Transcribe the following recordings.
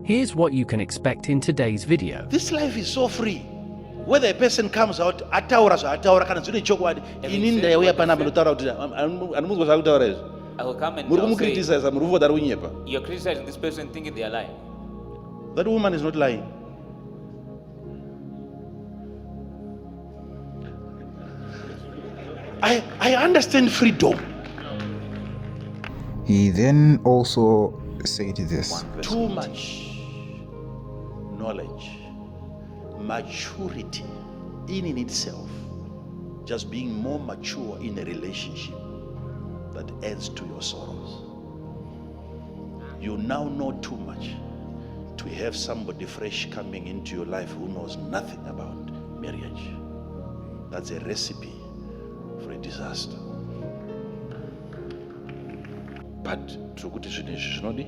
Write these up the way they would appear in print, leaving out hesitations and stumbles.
Here's what you can expect in today's video. This life is so free. Whether a person comes out, ataura kana zvine chokwadi, ininde yauya panapa notaura kuti anumuzwa zvakutaura izvo. I will come and Muri I'll say, kumukriticize muri kuvoda ari kunyepa. you're criticizing this person thinking they are lying. That woman is not lying. I understand freedom. He then also said this. Too much knowledge, maturity in itself, just being more mature in a relationship that adds to your sorrows. You now know too much to have somebody fresh coming into your life who knows nothing about marriage. That's a recipe for a disaster. But trukuti zvinhu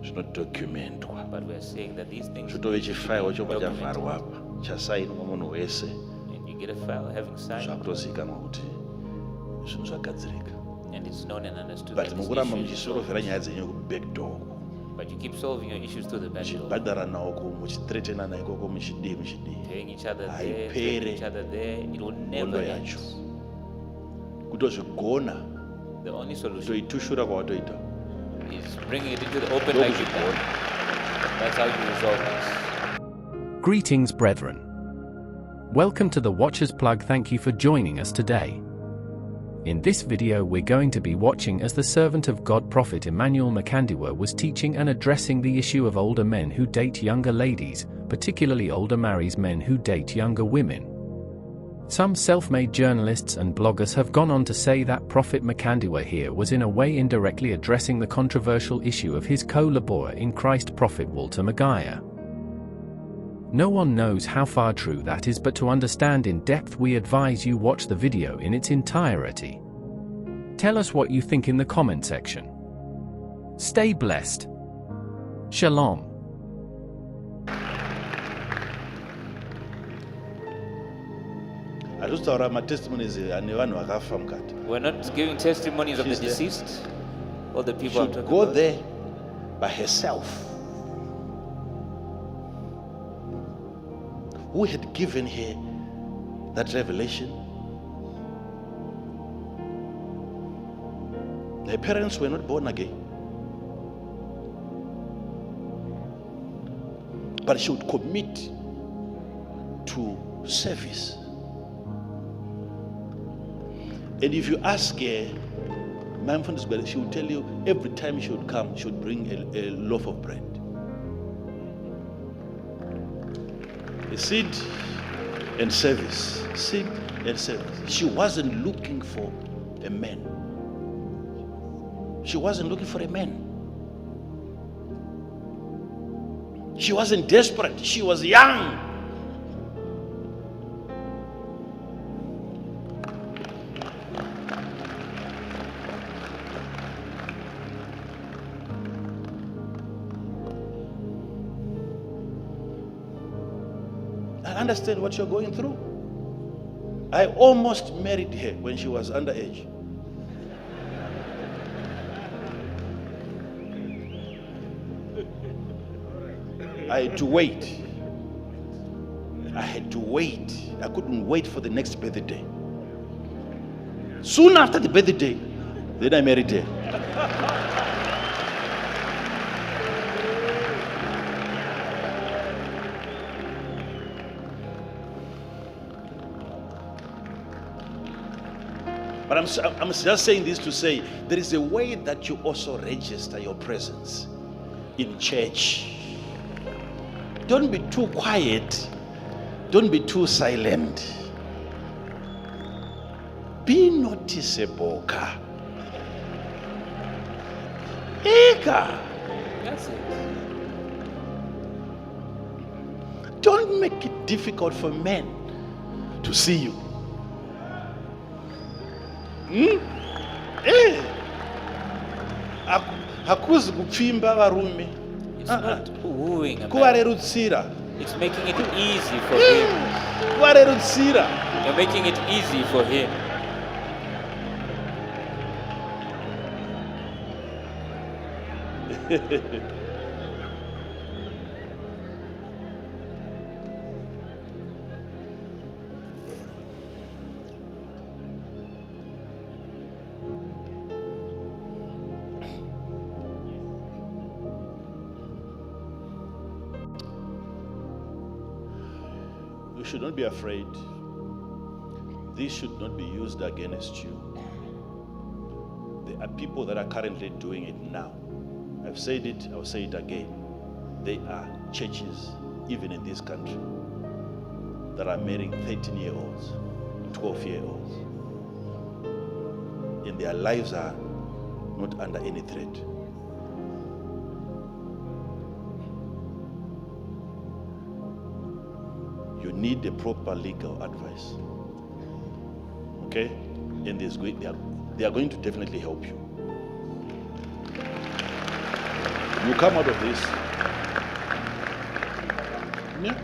zvinodocumentwa. But we are saying that these things, Zvitove chifaiwa chobva chavharwa apa chasainwa munhu wese and you get a file having signed, zvakutozikanwa kuti zvinhu zvagadzirika. and it's known and understood But that this mukuramba issue is muchisorovhera solved. nyaya dzenyu kubackdoor, But you keep solving your issues through the back door, muchibhadharana uko muchithreatenana ikoko muchidii paying each other Haipere there, paying each other there. It will never hondo end. yacho. Kutozvigona The only solution kutoitushura kwawatoita is bringing it into the open like you've done. That's how you resolve this. Greetings, brethren. Welcome to the Watcher's Plug. Thank you for joining us today. In this video, we're going to be watching as the servant of God, Prophet Emmanuel Makandiwa, was teaching and addressing the issue of older men who date younger ladies, particularly older married men who date younger women. Some self-made journalists and bloggers have gone on to say that Prophet Makandiwa here was in a way indirectly addressing the controversial issue of his co-laborer in Christ, Prophet Walter Magaya. No one knows how far true that is, but to understand in depth, we advise you watch the video in its entirety. Tell us what you think in the comment section. Stay blessed. Shalom. hazvitaura matestimonies ane vanhu vakafa mukati. We're not giving testimonies of the She's there. deceased or the people I'm Should talking go about. there by herself. Who had given her that revelation? Her parents were not born again. But she would commit to service. And if you ask her, my friend is better, she would tell you every time she would come, she would bring a loaf of bread. A seed and service. Seed and service. She wasn't looking for a man. She wasn't looking for a man. She wasn't desperate. She was young. I understand what you're going through. I almost married her when she was underage. I had to wait. I couldn't wait for the next birthday. Soon after the birthday, then I married her. But I'm just saying this to say there is a way that you also register your presence in church. Don't be too quiet. Don't be too silent. Be noticeable. Eka. That's it. Don't make it difficult for men to see you. Hakuzi kupfimba varume. It's not wooing a man. Kuvarerutsira. It's making it easy for him. Kuvarerutsira. You're making it easy for him. should not be afraid. This should not be used against you. There are people that are currently doing it now. I've said it, I'll say it again. There are churches, even in this country, that are marrying 13-year-olds, 12-year-olds. And their lives are not under any threat. You need the proper legal advice. Okay? And they are going to definitely help you. You come out of this. Yeah.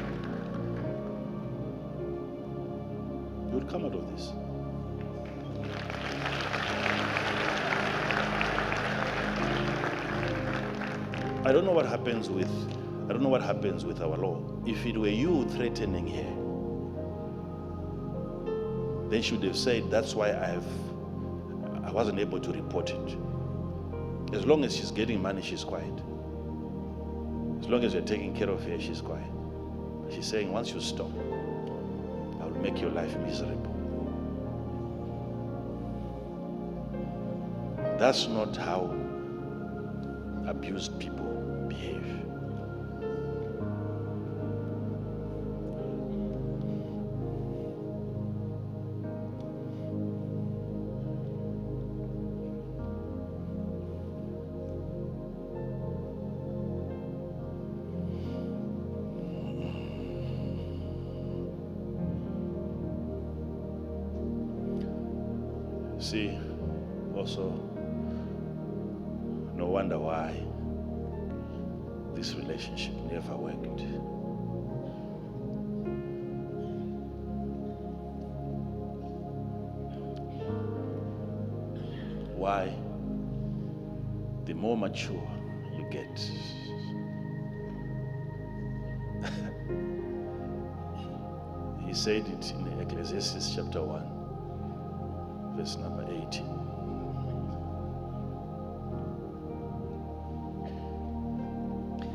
You'll come out of this. I don't know what happens with our law. If it were you threatening her, they should have said, that's why I wasn't able to report it. As long as she's getting money, she's quiet. As long as you're taking care of her, she's quiet. She's saying, once you stop, I will make your life miserable. That's not how abused people behave. See, also, no wonder why this relationship never worked. Why? The more mature you get, he said it in Ecclesiastes chapter 1, verse number 18.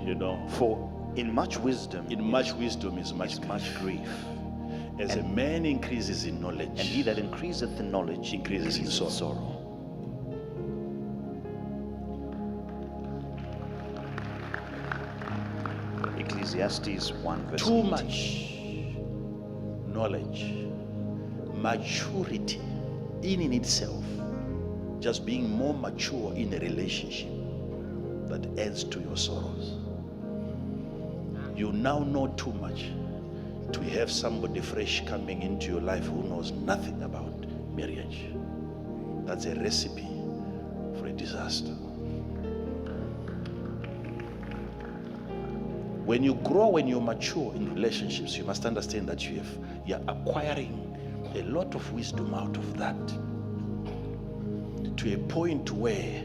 You know, For in much wisdom is much grief. As a man increases in knowledge, and he that increaseth in knowledge increases in sorrow. Ecclesiastes 1 verse Too 18. much knowledge, maturity in itself, just being more mature in a relationship, that adds to your sorrows. You now know too much to have somebody fresh coming into your life who knows nothing about marriage. That's a recipe for a disaster. When you grow, when you mature in relationships, you must understand that you're acquiring a lot of wisdom out of that, to a point where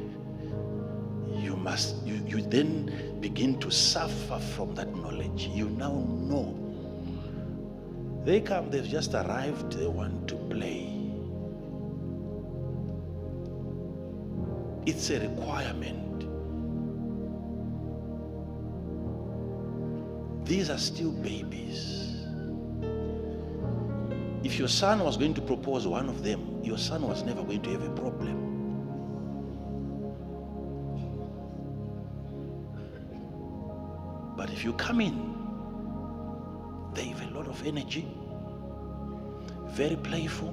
you then begin to suffer from that knowledge. You now know. They've just arrived, they want to play. It's a requirement. These are still babies. If your son was going to propose one of them, your son was never going to have a problem. But if you come in, they have a lot of energy, very playful.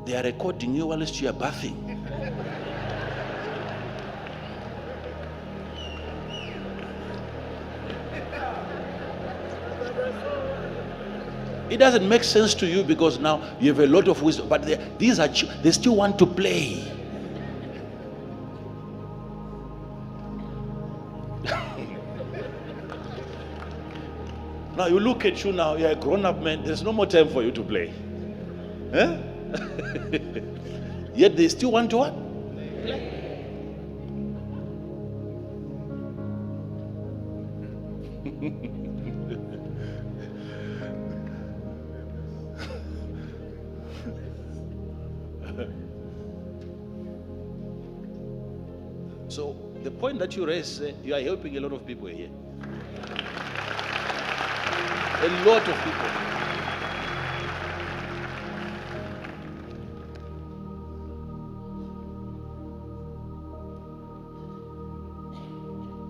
They are recording you whilst you are bathing. It doesn't make sense to you because now you have a lot of wisdom, but they still want to play. Now you look at you now, you're a grown-up man, there's no more time for you to play. Eh? Yet they still want to what? Play. So the point that you raise, you are helping a lot of people here. A lot of people.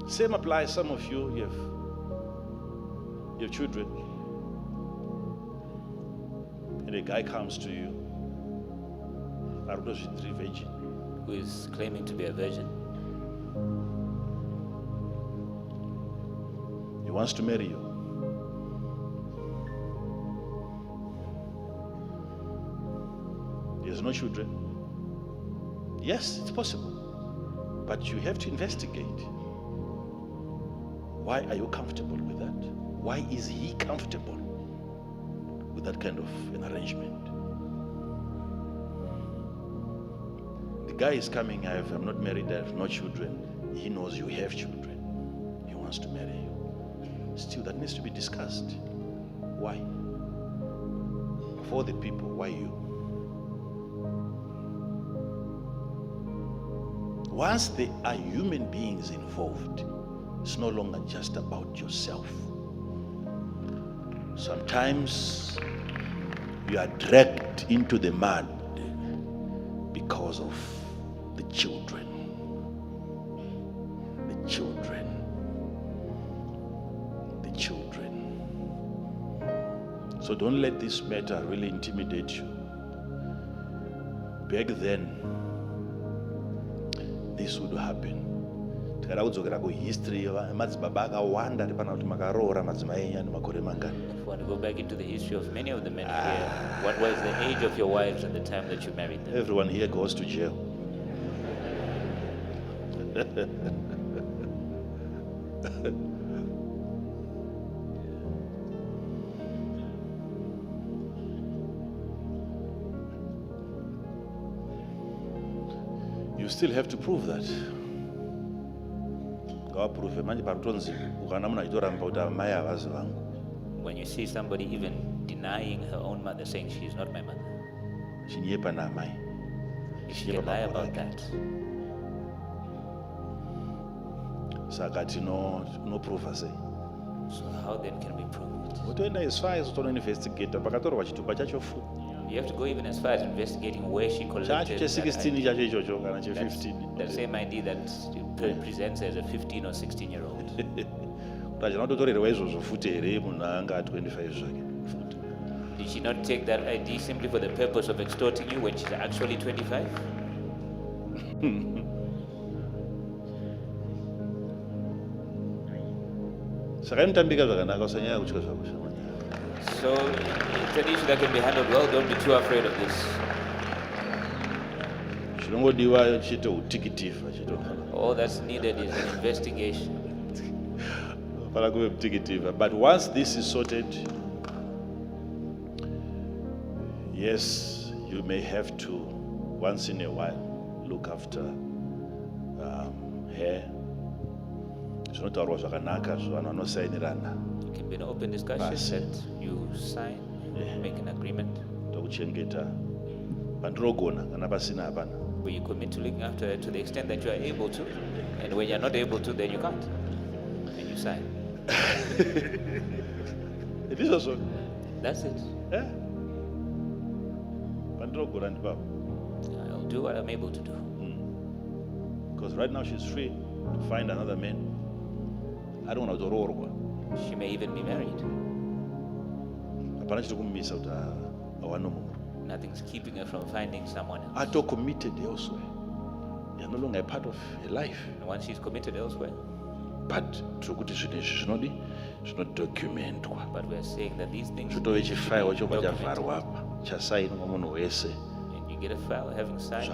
Same applies. Some of you have children, and a guy comes to you, virgin, Who is claiming to be a virgin. he wants to marry you. He has no children. Yes, it's possible, but you have to investigate. Why are you comfortable with that? Why is he comfortable with that kind of an arrangement? The guy is coming, I'm not married, I have no children. He knows you have children. He wants to marry you. Still, that needs to be discussed. Why? For the people, why you? Once there are human beings involved, it's no longer just about yourself. Sometimes you are dragged into the mud because of the children. The children. The children. So don't let this matter really intimidate you. Back then, this would happen. Tikada history madzibaba akawanda ripana kuti makaroora madzimai enyu ane makore mangani. If you want to go back into the history of many of the men here, what was the age of your wives at the time that you married them? Everyone here goes to jail. You still have to prove that. When you see somebody even denying her own mother, saying she is not my mother, you can lie about that. So how then can we prove it? You have to go even as far as investigating where she collected that ID. That same ID that presents as a 15 or 16-year-old. Did she not take that ID simply for the purpose of extorting you when she's actually 25? So it's an issue that can be handled well. Don't be too afraid of this. All that's needed is an investigation. But once this is sorted, yes, you may have to, once in a while, look after her. It can be an open discussion that you sign, make an agreement, where you commit to looking after her to the extent that you are able to, and when you're not able to, then you can't, and you sign. It is also. That's it. Yeah. I'll do what I'm able to do. Because right now she's free to find another man. I don't know to. She may even be married. Nothing's keeping her from finding someone else. Ato committed elsewhere. You're no longer a part of her life. And once she's committed elsewhere. But should not document. But we're saying that these things should be documented. And you get a file having signed.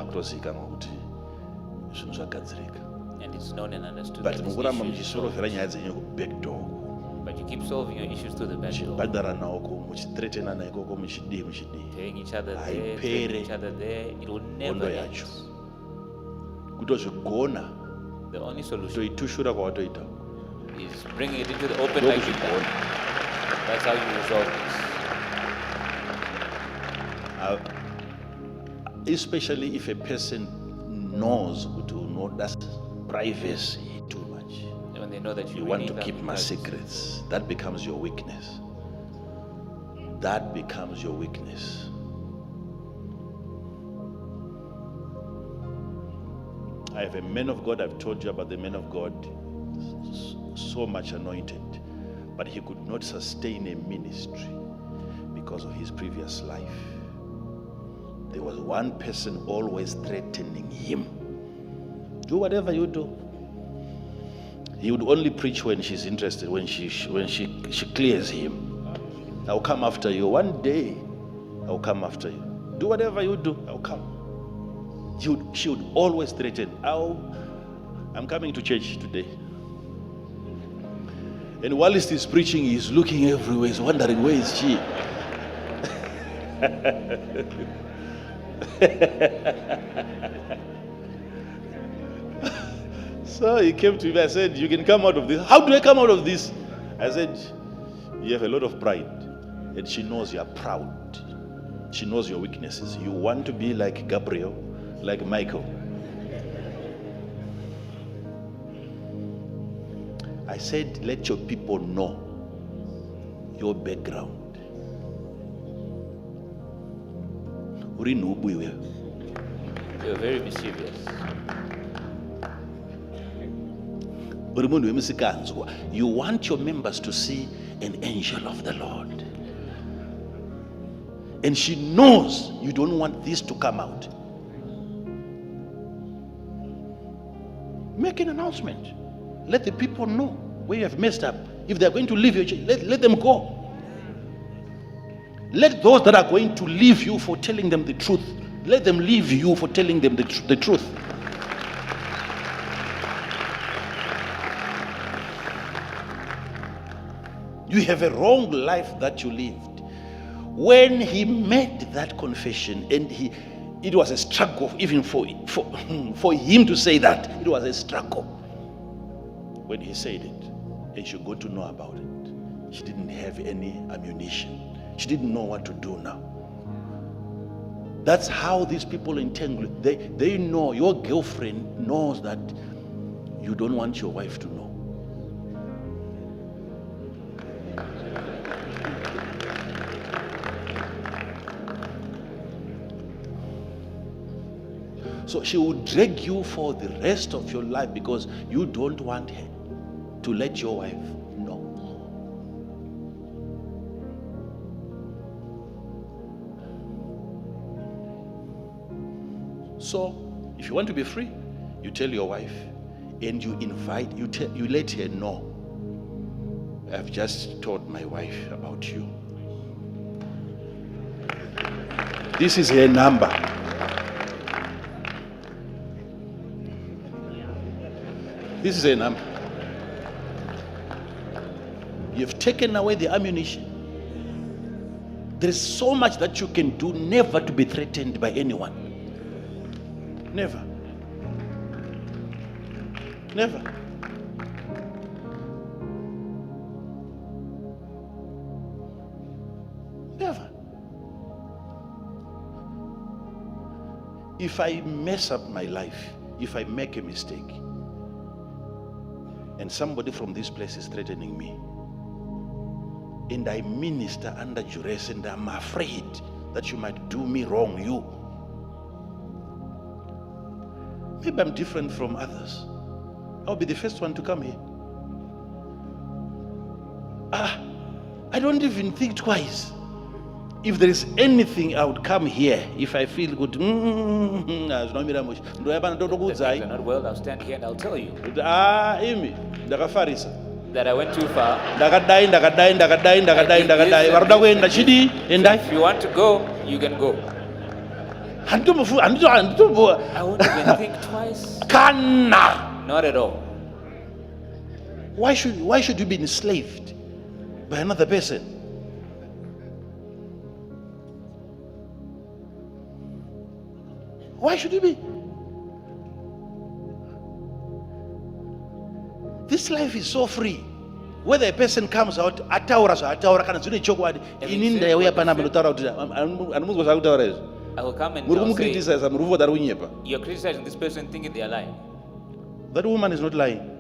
And it's known and understood that this issue is solved. But you keep solving your issues through the back door. Paying each other there, paying each other there, it will never end. The only solution is bringing it into the open like you've done. That's how you resolve this. Especially if a person knows that's privacy too much. And when they know that You want to keep my secrets. That becomes your weakness. that becomes your weakness. I have a man of God, I've told you about the man of God, so much anointed, but he could not sustain a ministry because of his previous life. There was one person always threatening him. Do whatever you do. He would only preach when she's interested, when she clears him. I'll come after you. One day, I'll come after you. Do whatever you do, I'll come. She would always threaten. I'm coming to church today. And while he's preaching, he's looking everywhere. He's wondering, where is she? So he came to me. I said, you can come out of this. How do I come out of this? I said, you have a lot of pride. And she knows you are proud. She knows your weaknesses. You want to be like Gabriel, like Michael. I said, let your people know your background. You're very mischievous. You want your members to see an angel of the Lord. And she knows you don't want this to come out. Make an announcement. Let the people know where you have messed up. If they're going to leave your church, let them go. Let those that are going to leave you for telling them the truth, let them leave you for telling them the truth. You have a wrong life that you lived. When he made that confession, and it was a struggle even for him to say that. It was a struggle. When he said it, and she got to know about it, she didn't have any ammunition. She didn't know what to do now. That's how these people entangle. They know, your girlfriend knows that you don't want your wife to know. So she will drag you for the rest of your life because you don't want her to let your wife know. So, if you want to be free, you tell your wife and you invite, you let her know. I've just told my wife about you. This is her number. This is her number. You've taken away the ammunition. There is so much that you can do never to be threatened by anyone. Never. Never. Never. If I mess up my life, if I make a mistake, and somebody from this place is threatening me, and I minister under duress, and I'm afraid that you might do me wrong, maybe I'm different from others. I'll be the first one to come here. I don't even think twice. If there is anything, I would come here if I feel good. If you're not well, I'll stand here and I'll tell you that I went too far. If you want to go, you can go. I won't even think twice. Not at all. Why should you be enslaved by another person? Why should you be? This life is so free. Whether a person comes out, I will come and I'll say, you're criticizing this person thinking they are lying. That woman is not lying.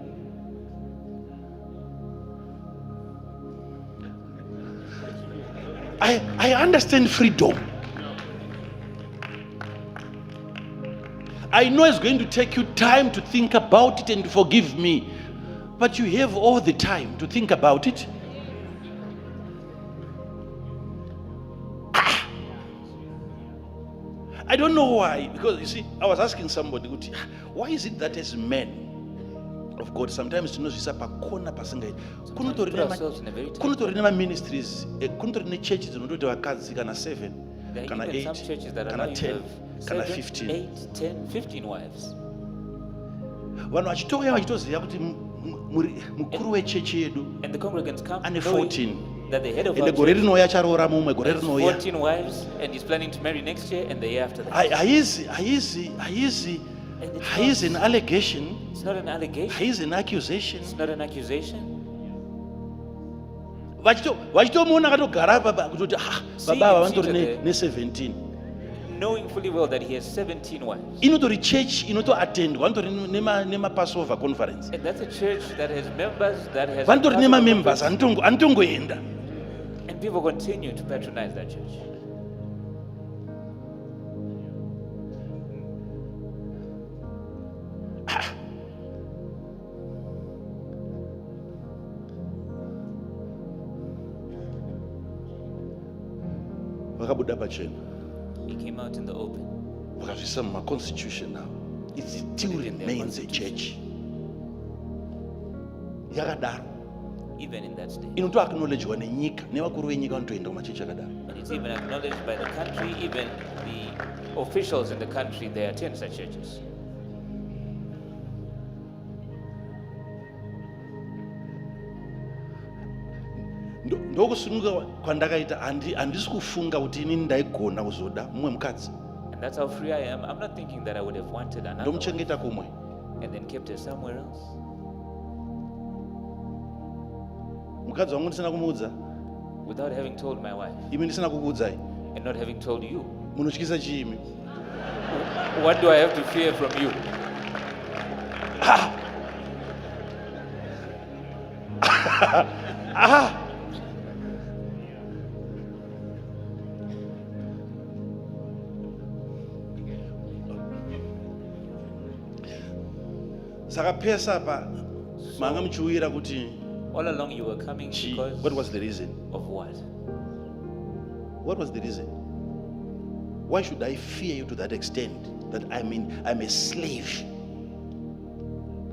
I understand freedom. I know it's going to take you time to think about it and to forgive me, but you have all the time to think about it. I don't know why, because you see, I was asking somebody, why is it that as men of God sometimes tinosvisa pakona pasingai kunotorina ministries kunotorina churches dzinototi vakadzi kana 7 kana 8 kana 10 kana 15 wives. Vanhu vachitouya vachitoziva kuti mukuru wechechi yedu ane 14 that the head of ende gore rinouya charoora mumwe gore has rinouya 14 wives and he's planning to marry next year and the year after that. Haizi an allegation. It's not an allegation. Haizi an accusation. It's not an accusation. Vachitomuona akatogara baba kutoti baba vanotori ne17, knowing fully well that he has 17 wives. inotori church inotoatendwa vanotori nema-Passover conference, And that's a church that has members, that has vanotori nema-members anotongoenda. and people continue to patronize that church. Vakabuda pachena He came out in the open. vakazvisa mumaconstitution now. It still remains a church yakadaro, Even in that state. inotoacknowledgewa nenyika, nevakuru venyika vanotoenda kumachechi akadaro. And it's even acknowledged by the country, even the officials in the country, they attend such churches. Ndokusununguka kwandakaita, handisi kufunga kuti inini ndaigona kuzoda mumwe mukadzi And that's how free I am. I'm not thinking that I would have wanted another one ndomuchengeta kumwe. and then kept her somewhere else. Mukadzi wangu ndisina kumuudza, Without having told my wife imi ndisina kukuudzai, and not having told you. munotyisa chiimi? What do I have to fear from you? Saka pesa pa manga muchiwira kuti All along you were coming because what was the reason? of what? What was the reason? Why should I fear you to that extent that I'm a slave?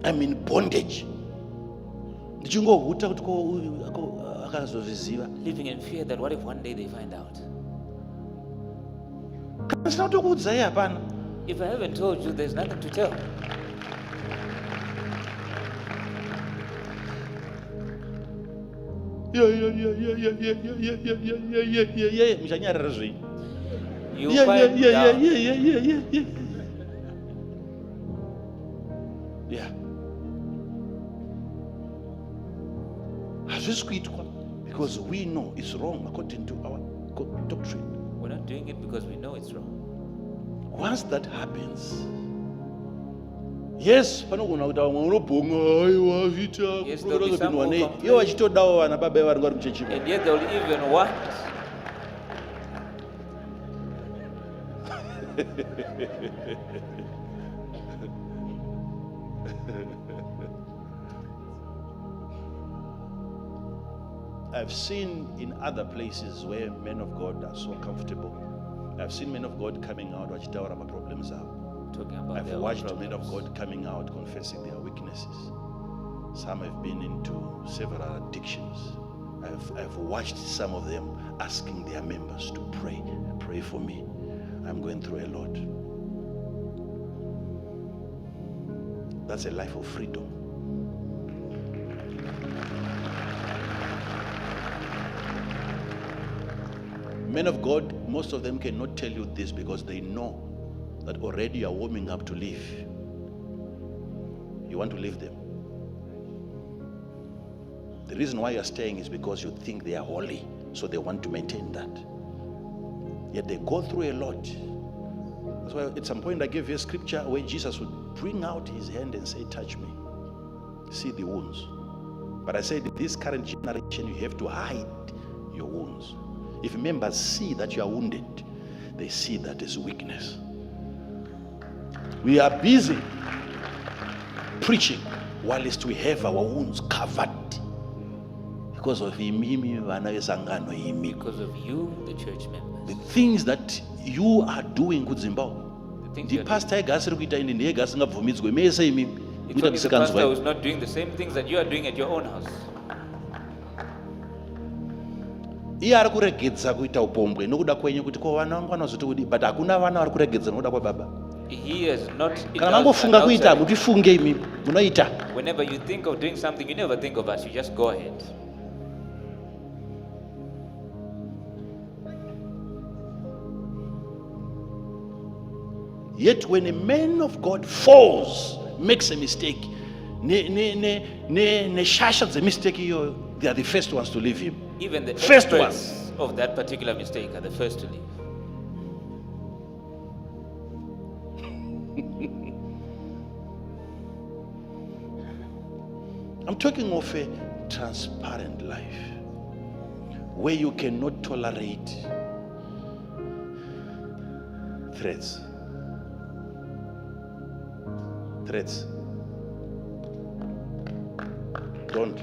I'm in bondage. Ndichingohuta kuti akazozviziva. Living in fear that what if one day they find out? Kana ndisina kutokuudzai hapana. If I haven't told you, there's nothing to tell. Muchanyarara zvenyu. You find out. Yeah. Hazvisi kuitwa because we know it's wrong according to our doctrine. We're not doing it because we know it's wrong. Once that happens, yes, panogona kuti vamwe unobhonga aiwa vita Yes, there'll be some who kupinwa complain. iwo vachitodawo vana baba vari vari muchechi. And yet they'll even want. I've seen in other places where men of God are so comfortable. I've seen men of God coming out vachitaura maproblems avo. Talking about I've their own watched problems. men of God coming out confessing their weaknesses. Some have been into several addictions. I've watched some of them asking their members to pray for me. I'm going through a lot. That's a life of freedom. Men of God, most of them cannot tell you this because they know that already you are warming up to leave. You want to leave them. The reason why you are staying is because you think they are holy, so they want to maintain that. Yet they go through a lot. That's why at some point I gave you a scripture where Jesus would bring out his hand and say, touch me. See the wounds. But I said, this current generation, you have to hide your wounds. If members see that you are wounded, they see that as weakness. We are busy preaching whilst we have our wounds covered because of you, the church members. The things that you are doing with Zimbabwe. The pastor It's only the pastor who's not doing the same things that you are doing at your own house. iye ari kuregedza kuita upombwe nokuda kwenyu kuti ko vana vangu vanozoti kudi but hakuna vana vari kuregedza nokuda kwababa. Kana mangofunga kuita mutifunge imi munoita. Whenever you think of doing something, you never think of us, you just go ahead. Yet when a man of God falls, makes a mistake, shasha the mistake, they are the first ones to leave him. Even the first ones of that particular mistake are the first to leave. I'm talking of a transparent life where you cannot tolerate threats. Don't.